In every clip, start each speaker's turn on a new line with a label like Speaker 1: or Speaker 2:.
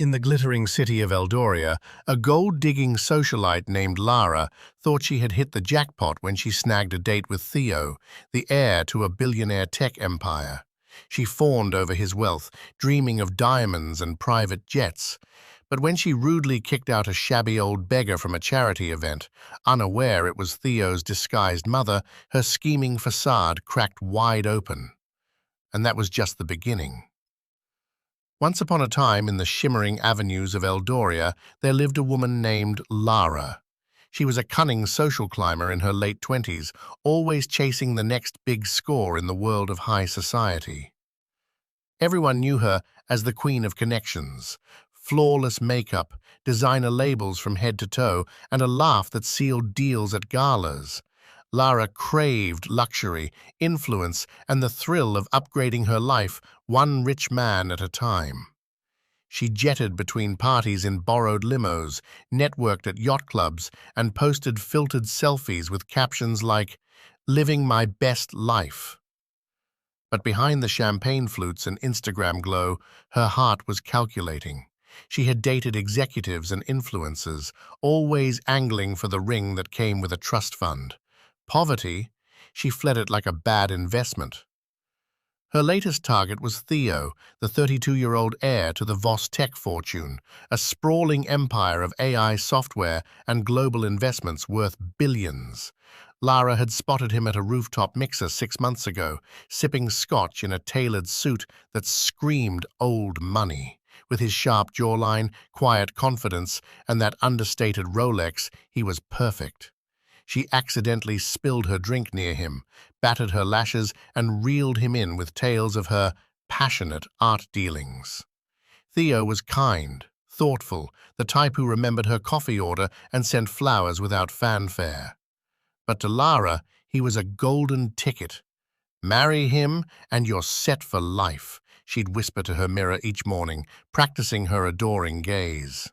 Speaker 1: In the glittering city of Eldoria, a gold-digging socialite named Lara thought she had hit the jackpot when she snagged a date with Theo, the heir to a billionaire tech empire. She fawned over his wealth, dreaming of diamonds and private jets. But when she rudely kicked out a shabby old beggar from a charity event, unaware it was Theo's disguised mother, her scheming facade cracked wide open. And that was just the beginning. Once upon a time, in the shimmering avenues of Eldoria, there lived a woman named Lara. She was a cunning social climber in her late 20s, always chasing the next big score in the world of high society. Everyone knew her as the Queen of Connections. Flawless makeup, designer labels from head to toe, and a laugh that sealed deals at galas. Lara craved luxury, influence, and the thrill of upgrading her life one rich man at a time. She jetted between parties in borrowed limos, networked at yacht clubs, and posted filtered selfies with captions like, "Living my best life." But behind the champagne flutes and Instagram glow, her heart was calculating. She had dated executives and influencers, always angling for the ring that came with a trust fund. Poverty, she fled it like a bad investment. Her latest target was Theo, the 32-year-old heir to the Voss tech fortune, a sprawling empire of AI software and global investments worth billions. Lara had spotted him at a rooftop mixer 6 months ago, sipping scotch in a tailored suit that screamed old money. With his sharp jawline, quiet confidence, and that understated Rolex, he was perfect. She accidentally spilled her drink near him, battered her lashes, and reeled him in with tales of her passionate art dealings. Theo was kind, thoughtful, the type who remembered her coffee order and sent flowers without fanfare. But to Lara, he was a golden ticket. "Marry him, and you're set for life," she'd whisper to her mirror each morning, practicing her adoring gaze.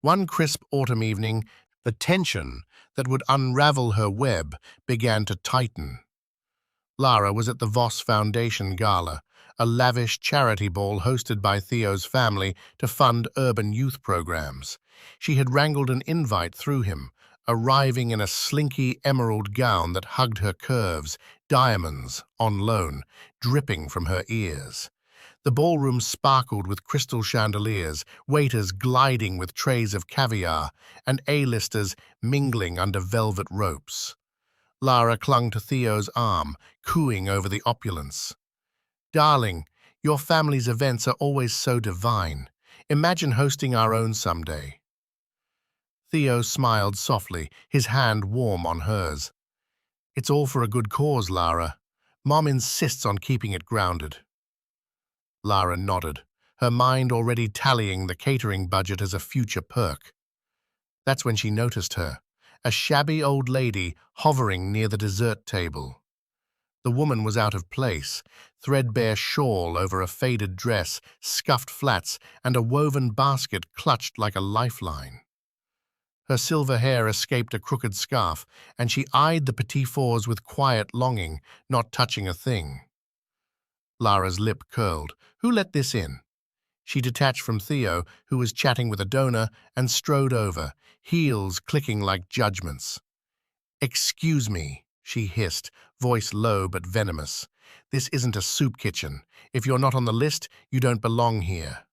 Speaker 1: One crisp autumn evening, the tension that would unravel her web began to tighten. Lara was at the Voss Foundation Gala, a lavish charity ball hosted by Theo's family to fund urban youth programs. She had wrangled an invite through him, arriving in a slinky emerald gown that hugged her curves, diamonds, on loan, dripping from her ears. The ballroom sparkled with crystal chandeliers, waiters gliding with trays of caviar, and A-listers mingling under velvet ropes. Lara clung to Theo's arm, cooing over the opulence. "Darling, your family's events are always so divine. Imagine hosting our own someday." Theo smiled softly, his hand warm on hers. "It's all for a good cause, Lara. Mom insists on keeping it grounded." Lara nodded, her mind already tallying the catering budget as a future perk. That's when she noticed her, a shabby old lady hovering near the dessert table. The woman was out of place, threadbare shawl over a faded dress, scuffed flats, and a woven basket clutched like a lifeline. Her silver hair escaped a crooked scarf, and she eyed the petit fours with quiet longing, not touching a thing. Lara's lip curled. Who let this in? She detached from Theo, who was chatting with a donor, and strode over, heels clicking like judgments. "Excuse me," she hissed, voice low but venomous. "This isn't a soup kitchen. If you're not on the list, you don't belong here."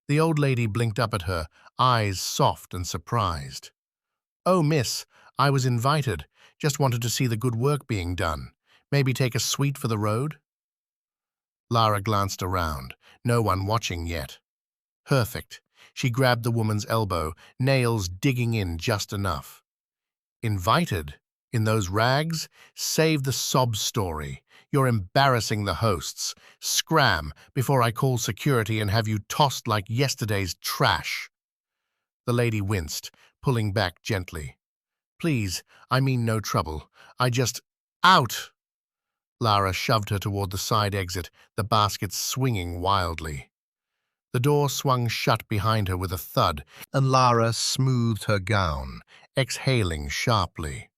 Speaker 1: The old lady blinked up at her, eyes soft and surprised. "Oh, miss, I was invited. Just wanted to see the good work being done. Maybe take a sweet for the road?" Lara glanced around, no one watching yet. Perfect. She grabbed the woman's elbow, nails digging in just enough. "Invited? In those rags? Save the sob story. You're embarrassing the hosts. Scram before I call security and have you tossed like yesterday's trash." The lady winced, pulling back gently. "Please, I mean no trouble. I just... Out!" Lara shoved her toward the side exit, the basket swinging wildly. The door swung shut behind her with a thud, and Lara smoothed her gown, exhaling sharply.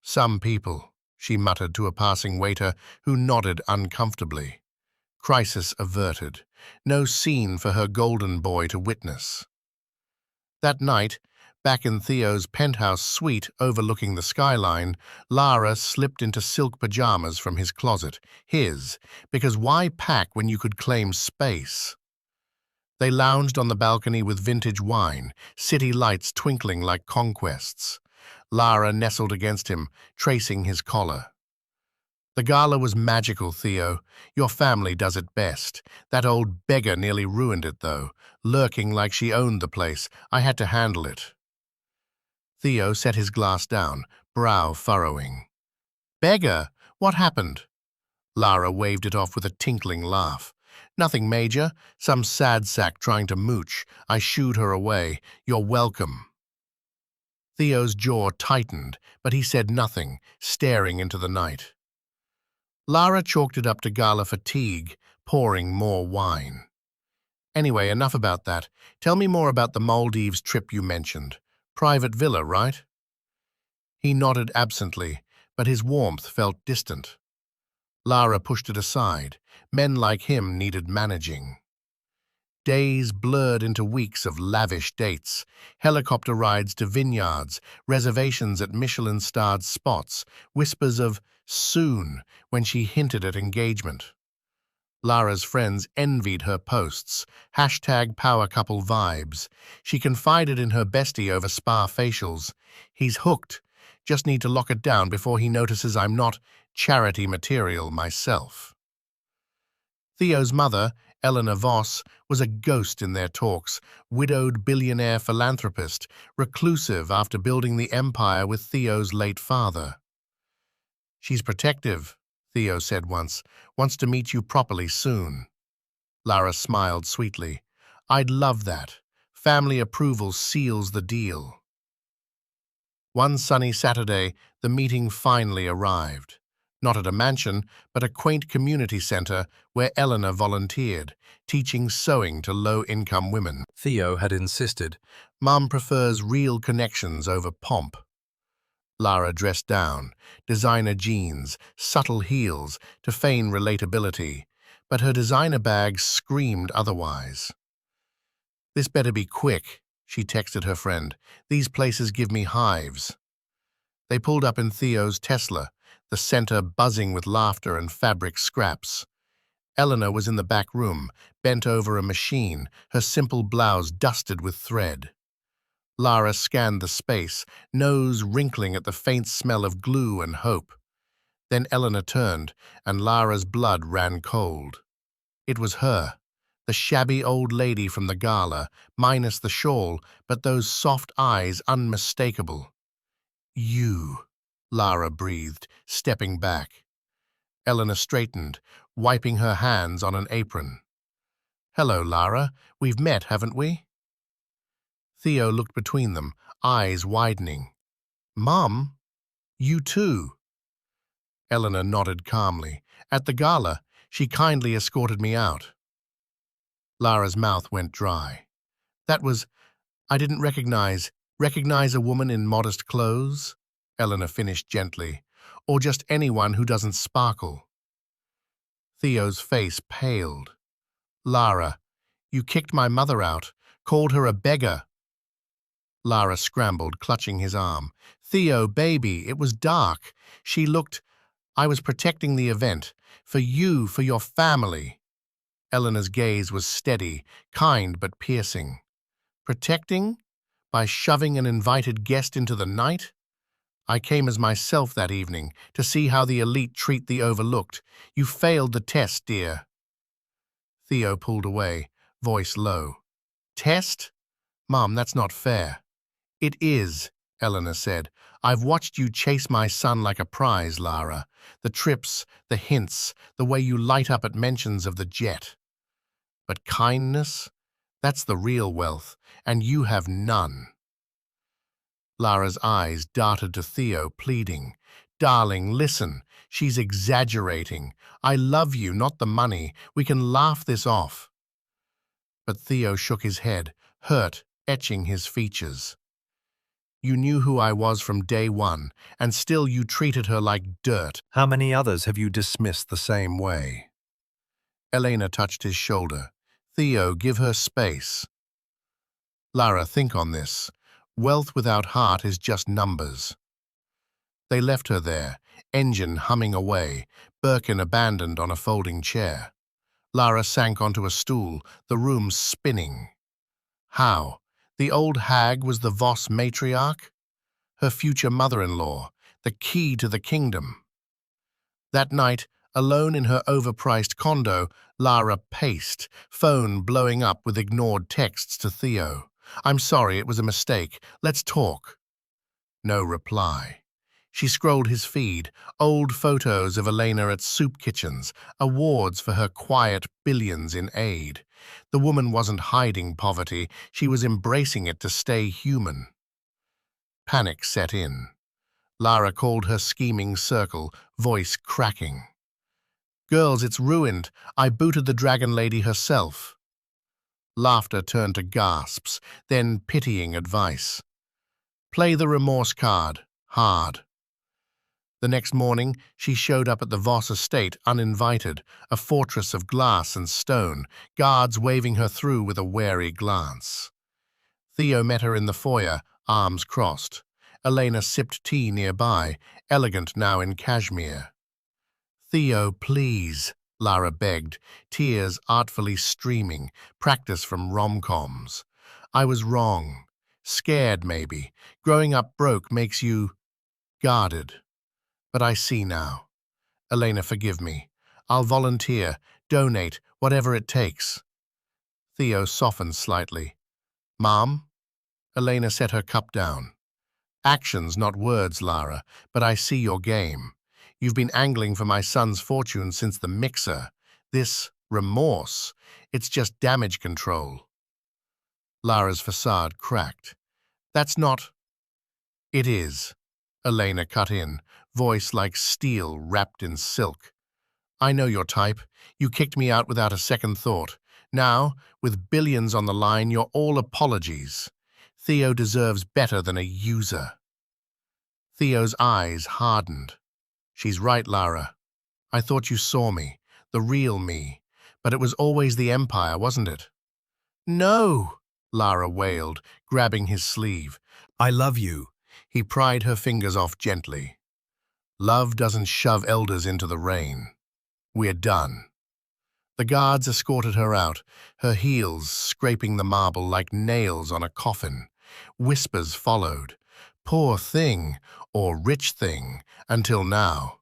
Speaker 1: "Some people," she muttered to a passing waiter who nodded uncomfortably. Crisis averted. No scene for her golden boy to witness. That night, back in Theo's penthouse suite overlooking the skyline, Lara slipped into silk pajamas from his closet, his, because why pack when you could claim space? They lounged on the balcony with vintage wine, city lights twinkling like conquests. Lara nestled against him, tracing his collar. The gala was magical, Theo. Your family does it best. That old beggar nearly ruined it, though. Lurking like she owned the place. I had to handle it. Theo set his glass down, brow furrowing. Beggar? What happened? Lara waved it off with a tinkling laugh. Nothing major. Some sad sack trying to mooch. I shooed her away. You're welcome. Theo's jaw tightened, but he said nothing, staring into the night. Lara chalked it up to gala fatigue, pouring more wine. Anyway, enough about that. Tell me more about the Maldives trip you mentioned. Private villa, right? He nodded absently, but his warmth felt distant. Lara pushed it aside. Men like him needed managing. Days blurred into weeks of lavish dates, helicopter rides to vineyards, reservations at Michelin-starred spots, whispers of soon when she hinted at engagement. Lara's friends envied her posts, #power couple vibes. She confided in her bestie over spa facials. He's hooked. Just need to lock it down before he notices I'm not charity material myself. Theo's mother, Eleanor Voss, was a ghost in their talks, widowed billionaire philanthropist, reclusive after building the empire with Theo's late father. She's protective, Theo said once, wants to meet you properly soon. Lara smiled sweetly. I'd love that. Family approval seals the deal. One sunny Saturday, the meeting finally arrived. Not at a mansion, but a quaint community center where Eleanor volunteered, teaching sewing to low-income women.
Speaker 2: Theo had insisted.
Speaker 1: Mum prefers real connections over pomp. Lara dressed down, designer jeans, subtle heels to feign relatability, but her designer bag screamed otherwise. This better be quick, she texted her friend. These places give me hives. They pulled up in Theo's Tesla, the center buzzing with laughter and fabric scraps. Eleanor was in the back room, bent over a machine, her simple blouse dusted with thread. Lara scanned the space, nose wrinkling at the faint smell of glue and hope. Then Eleanor turned, and Lara's blood ran cold. It was her, the shabby old lady from the gala, minus the shawl, but those soft eyes unmistakable. You, Lara breathed, stepping back. Eleanor straightened, wiping her hands on an apron. Hello, Lara. We've met, haven't we? Theo looked between them, eyes widening. Mum? You too? Eleanor nodded calmly. At the gala, she kindly escorted me out. Lara's mouth went dry. That was, I didn't recognize a woman in modest clothes? Eleanor finished gently. Or just anyone who doesn't sparkle. Theo's face paled. Lara, you kicked my mother out, called her a beggar. Lara scrambled, clutching his arm. Theo, baby, it was dark. She looked. I was protecting the event. For you, for your family. Eleanor's gaze was steady, kind but piercing. Protecting? By shoving an invited guest into the night? I came as myself that evening, to see how the elite treat the overlooked. You failed the test, dear. Theo pulled away, voice low. Test? Mom, that's not fair. It is, Eleanor said. I've watched you chase my son like a prize, Lara. The trips, the hints, the way you light up at mentions of the jet. But kindness? That's the real wealth, and you have none. Lara's eyes darted to Theo, pleading. Darling, listen. She's exaggerating. I love you, not the money. We can laugh this off. But Theo shook his head, hurt, etching his features. You knew who I was from day one, and still you treated her like dirt.
Speaker 2: How many others have you dismissed the same way?
Speaker 1: Elena touched his shoulder. Theo, give her space. Lara, think on this. Wealth without heart is just numbers. They left her there, engine humming away, Birkin abandoned on a folding chair. Lara sank onto a stool, the room spinning. How? The old hag was the Voss matriarch? Her future mother-in-law, the key to the kingdom. That night, alone in her overpriced condo, Lara paced, phone blowing up with ignored texts to Theo. I'm sorry, it was a mistake. Let's talk. No reply. She scrolled his feed, old photos of Elena at soup kitchens, awards for her quiet billions in aid. The woman wasn't hiding poverty, she was embracing it to stay human. Panic set in. Lara called her scheming circle, voice cracking. Girls, it's ruined. I booted the dragon lady herself. Laughter turned to gasps, then pitying advice. Play the remorse card, hard. The next morning, she showed up at the Voss estate uninvited, a fortress of glass and stone, guards waving her through with a wary glance. Theo met her in the foyer, arms crossed. Elena sipped tea nearby, elegant now in cashmere. Theo, please, Lara begged, tears artfully streaming, practice from rom-coms. I was wrong. Scared, maybe. Growing up broke makes you guarded. But I see now. Elena, forgive me. I'll volunteer, donate, whatever it takes. Theo softened slightly. Mom? Elena set her cup down. Actions, not words, Lara, but I see your game. You've been angling for my son's fortune since the mixer. This remorse, it's just damage control. Lara's facade cracked. That's not... It is. Elena cut in, voice like steel wrapped in silk. I know your type. You kicked me out without a second thought. Now, with billions on the line, you're all apologies. Theo deserves better than a user. Theo's eyes hardened. She's right, Lara. I thought you saw me, the real me. But it was always the Empire, wasn't it? No, Lara wailed, grabbing his sleeve. I love you. He pried her fingers off gently. Love doesn't shove elders into the rain. We're done. The guards escorted her out, her heels scraping the marble like nails on a coffin. Whispers followed. Poor thing, or rich thing, until now.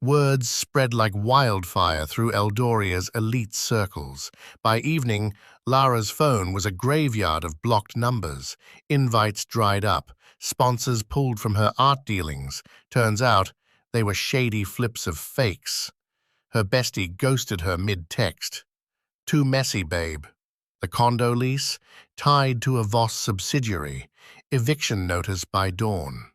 Speaker 1: Words spread like wildfire through Eldoria's elite circles. By evening, Lara's phone was a graveyard of blocked numbers. Invites dried up. Sponsors pulled from her art dealings. Turns out, they were shady flips of fakes. Her bestie ghosted her mid-text. Too messy, babe. The condo lease, tied to a Voss subsidiary. Eviction notice by dawn.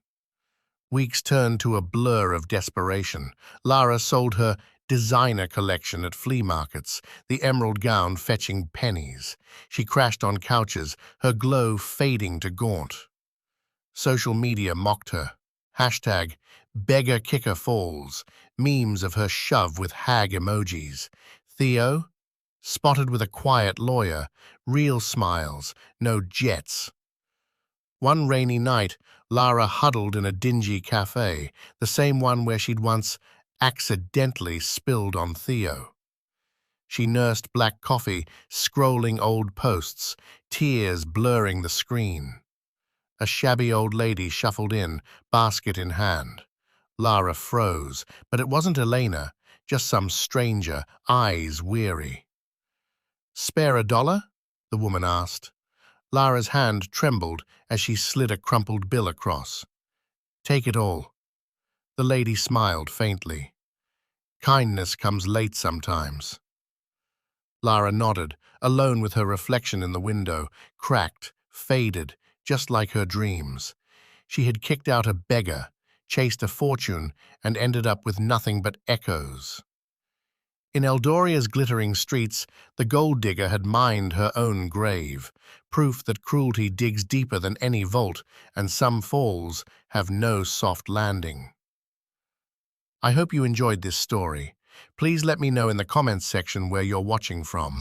Speaker 1: Weeks turned to a blur of desperation. Lara sold her designer collection at flea markets, the emerald gown fetching pennies. She crashed on couches, her glow fading to gaunt. Social media mocked her. Hashtag beggar kicker falls. Memes of her shove with hag emojis. Theo? Spotted with a quiet lawyer. Real smiles, no jets. One rainy night, Lara huddled in a dingy cafe, the same one where she'd once accidentally spilled on Theo. She nursed black coffee, scrolling old posts, tears blurring the screen. A shabby old lady shuffled in, basket in hand. Lara froze, but it wasn't Elena, just some stranger, eyes weary. "Spare $1?" the woman asked. Lara's hand trembled as she slid a crumpled bill across. "Take it all." The lady smiled faintly. "Kindness comes late sometimes." Lara nodded, alone with her reflection in the window, cracked, faded, just like her dreams. She had kicked out a beggar, chased a fortune, and ended up with nothing but echoes. In Eldoria's glittering streets, the gold digger had mined her own grave, proof that cruelty digs deeper than any vault, and some falls have no soft landing. I hope you enjoyed this story. Please let me know in the comments section where you're watching from.